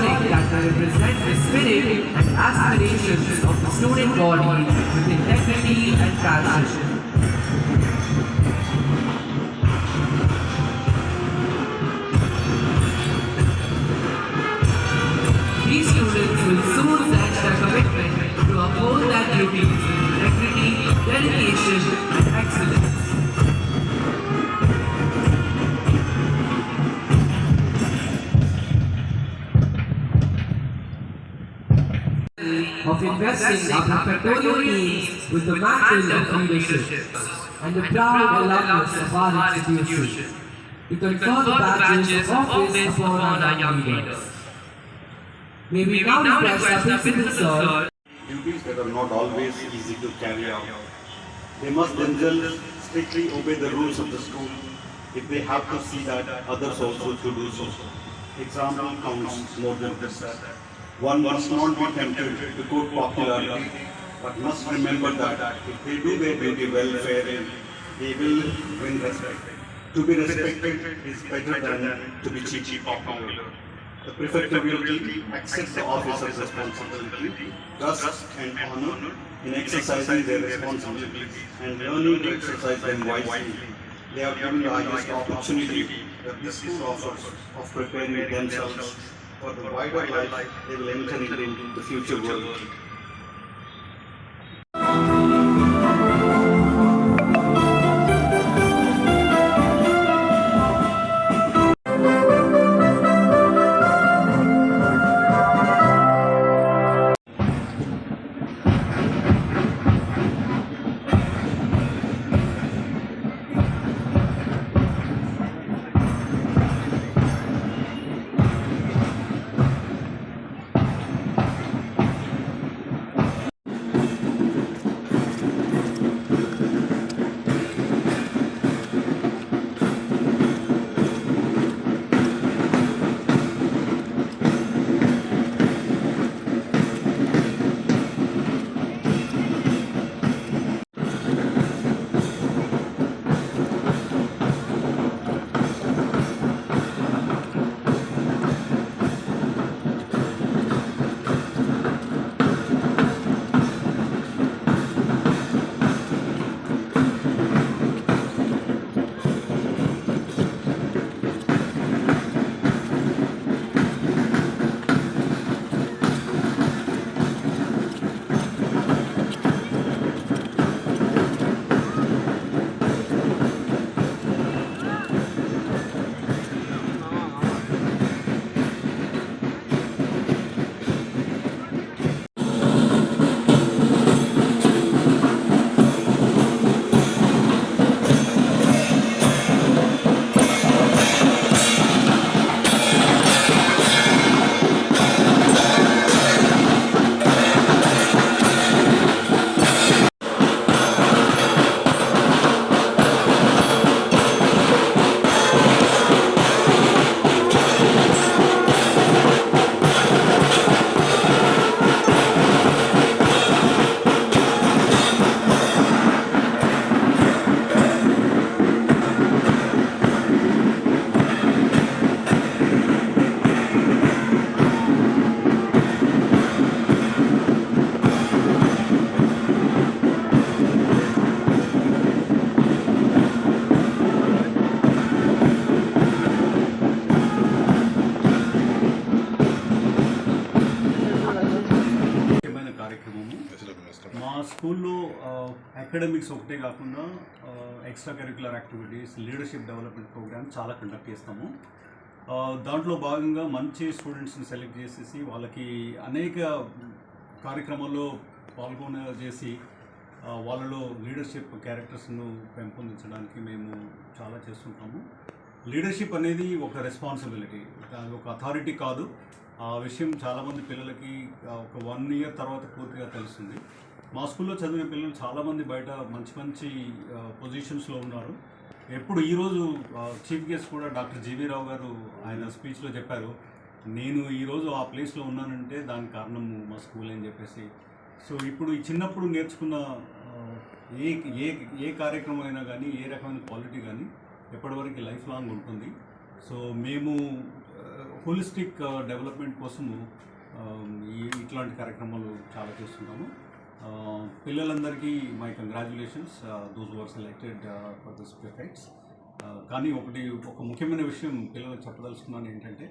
ensuring that they represent the spirit and aspirations of the student body with integrity and passion. These students will soon pledge their commitment to uphold their duties with integrity, dedication, and excellence. Of investing our preparatory teams with the mantle of leadership and the proud alumnus of our institution to confer the badges of office upon our young leaders. May we now request our principal sir. Duties that are not always easy to carry out. They must themselves strictly obey the rules of the school if they have to see that others also to do so. Example counts more than this. One must not be tempted to quote popularity, but must remember that if they do their duty well, fairly, they will win respect. To be respected is better than to be cheaply popular. The prefect will accept the office of responsibility, trust and honor in exercising their responsibilities and learning to exercise them wisely. They are given the highest opportunity that this school offers of preparing themselves for the wider life they will enter into the future world. మా స్కూల్లో academics ఒకటే కాకుండా extracurricular activities, leadership development program చాలా conduct చేస్తాము. దాంట్లో భాగంగా మంచి స్టూడెంట్స్ని సెలెక్ట్ చేసేసి వాళ్ళకి అనేక కార్యక్రమాల్లో పాల్గొనజేసి వాళ్ళలో లీడర్షిప్ క్యారెక్టర్స్ను పెంపొందించడానికి మేము చాలా చేస్తుంటాము. లీడర్షిప్ అనేది ఒక రెస్పాన్సిబిలిటీ, అది ఒక అథారిటీ కాదు. ఆ విషయం చాలామంది పిల్లలకి ఒక 1 ఇయర్ తర్వాత పూర్తిగా తెలుస్తుంది. మా స్కూల్లో చదివిన పిల్లలు చాలామంది బయట మంచి మంచి పొజిషన్స్లో ఉన్నారు. ఎప్పుడు ఈరోజు చీఫ్ గెస్ట్ కూడా డాక్టర్ జీవీ రావు గారు ఆయన స్పీచ్లో చెప్పారు, నేను ఈరోజు ఆ ప్లేస్లో ఉన్నానంటే దానికి కారణము మా స్కూల్ అని చెప్పేసి. సో ఇప్పుడు ఈ చిన్నప్పుడు నేర్చుకున్న ఏ ఏ ఏ కార్యక్రమం అయినా కానీ, ఏ రకమైన క్వాలిటీ కానీ ఎప్పటివరకు లైఫ్ లాంగ్ ఉంటుంది. సో మేము హోలిస్టిక్ డెవలప్మెంట్ కోసము ఇట్లాంటి కార్యక్రమాలు చాలా చేస్తున్నాము. పిల్లలందరికీ my congratulations those who are selected for this prefects. కానీ ఒక ముఖ్యమైన విషయం పిల్లలకు చెప్పదలుచుకున్నాను ఏంటంటే,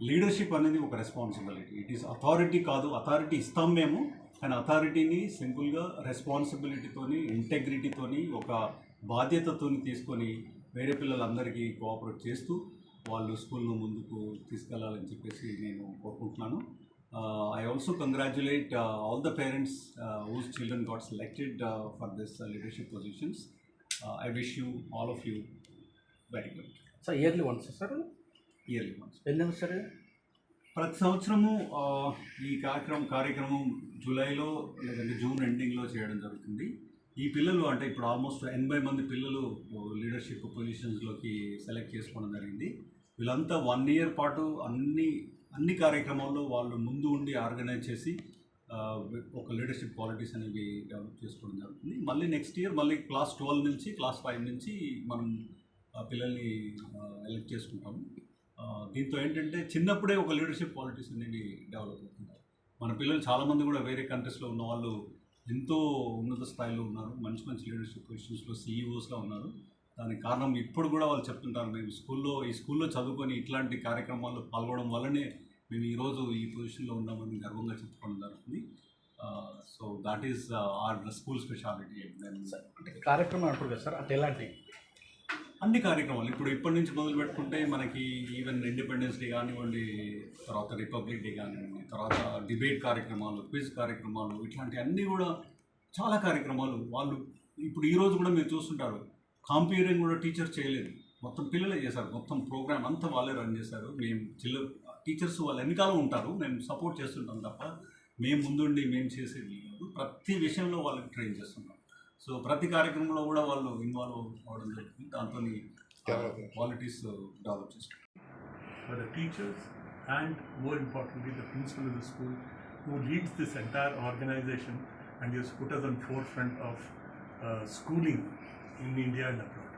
లీడర్షిప్ అనేది ఒక రెస్పాన్సిబిలిటీ. ఇట్ ఈస్ అథారిటీ కాదు. అథారిటీ ఇస్తాం మేము, కానీ అథారిటీని సింపుల్గా రెస్పాన్సిబిలిటీతోని, ఇంటెగ్రిటీతోని, ఒక బాధ్యతతోని తీసుకొని వేరే పిల్లలందరికీ కోఆపరేట్ చేస్తూ వాళ్ళు స్కూల్ను ముందుకు తీసుకెళ్లాలని చెప్పేసి నేను కోరుకుంటున్నాను. I also congratulate all the parents whose children got selected for this leadership positions. I wish you, all of you, very good. Sir, yearly once, sir? Yearly once. When sir? ప్రతి సంవత్సరము ఈ కార్యక్రమం జూలైలో లేదంటే జూన్ ఎండింగ్లో చేయడం జరుగుతుంది. ఈ పిల్లలు అంటే ఇప్పుడు ఆల్మోస్ట్ 80 మంది పిల్లలు లీడర్షిప్ పొజిషన్స్లోకి సెలెక్ట్ చేసుకోవడం జరిగింది. వీళ్ళంతా 1 year పాటు అన్ని కార్యక్రమాల్లో వాళ్ళు ముందు ఉండి ఆర్గనైజ్ చేసి ఒక లీడర్షిప్ క్వాలిటీస్ అనేవి డెవలప్ చేసుకోవడం జరుగుతుంది. మళ్ళీ నెక్స్ట్ ఇయర్ మళ్ళీ క్లాస్ 12 నుంచి క్లాస్ 5 నుంచి మనం పిల్లల్ని ఎలెక్ట్ చేసుకుంటాము. దీంతో ఏంటంటే చిన్నప్పుడే ఒక లీడర్షిప్ క్వాలిటీస్ అనేవి డెవలప్ అవుతుంటాయి. మన పిల్లలు చాలామంది కూడా వేరే కంట్రీస్లో ఉన్న వాళ్ళు ఎంతో ఉన్నత స్థాయిలో ఉన్నారు, మంచి లీడర్షిప్ పొజిషన్స్లో CEOస్గా ఉన్నారు. దానికి కారణం ఇప్పుడు కూడా వాళ్ళు చెప్తుంటారు, మేము ఈ స్కూల్లో చదువుకొని ఇట్లాంటి కార్యక్రమాల్లో పాల్గొనడం వల్లనే మేము ఈరోజు ఈ పొజిషన్లో ఉన్నామని గర్వంగా చెప్పుకోవడం జరుగుతుంది. So that is our school speciality. అంటే కార్యక్రమం అంటారు కదా సార్, అంటే ఎలాంటి అన్ని కార్యక్రమాలు ఇప్పటి నుంచి మొదలు పెట్టుకుంటే మనకి ఈవెన్ ఇండిపెండెన్స్ డే కానివ్వండి, తర్వాత రిపబ్లిక్ డే కానివ్వండి, తర్వాత డిబేట్ కార్యక్రమాలు, క్విజ్ కార్యక్రమాలు, ఇట్లాంటి అన్నీ కూడా చాలా కార్యక్రమాలు వాళ్ళు ఇప్పుడు ఈరోజు కూడా మీరు చూస్తుంటారు. కాంపేరింగ్ కూడా టీచర్స్ చేయలేదు, మొత్తం పిల్లలే చేశారు. మొత్తం ప్రోగ్రామ్ అంతా వాళ్ళే రన్ చేశారు. మేము టీచర్స్ వాళ్ళ వెనకాల ఉంటారు, మేము సపోర్ట్ చేస్తుంటాం తప్ప మేము ముందుండి మేము చేసేది కాదు. ప్రతి విషయంలో వాళ్ళకి ట్రైన్ చేస్తున్నాం. సో ప్రతి కార్యక్రమంలో కూడా వాళ్ళు ఇన్వాల్వ్ అవ్వడం జరుగుతుంది. దాంతో క్వాలిటీస్ డెవలప్ చేసుకుంటాం. For the teachers and more importantly the principal of the school who leads this entire organization and has put us on forefront of schooling in India and abroad.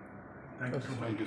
Thank you so much.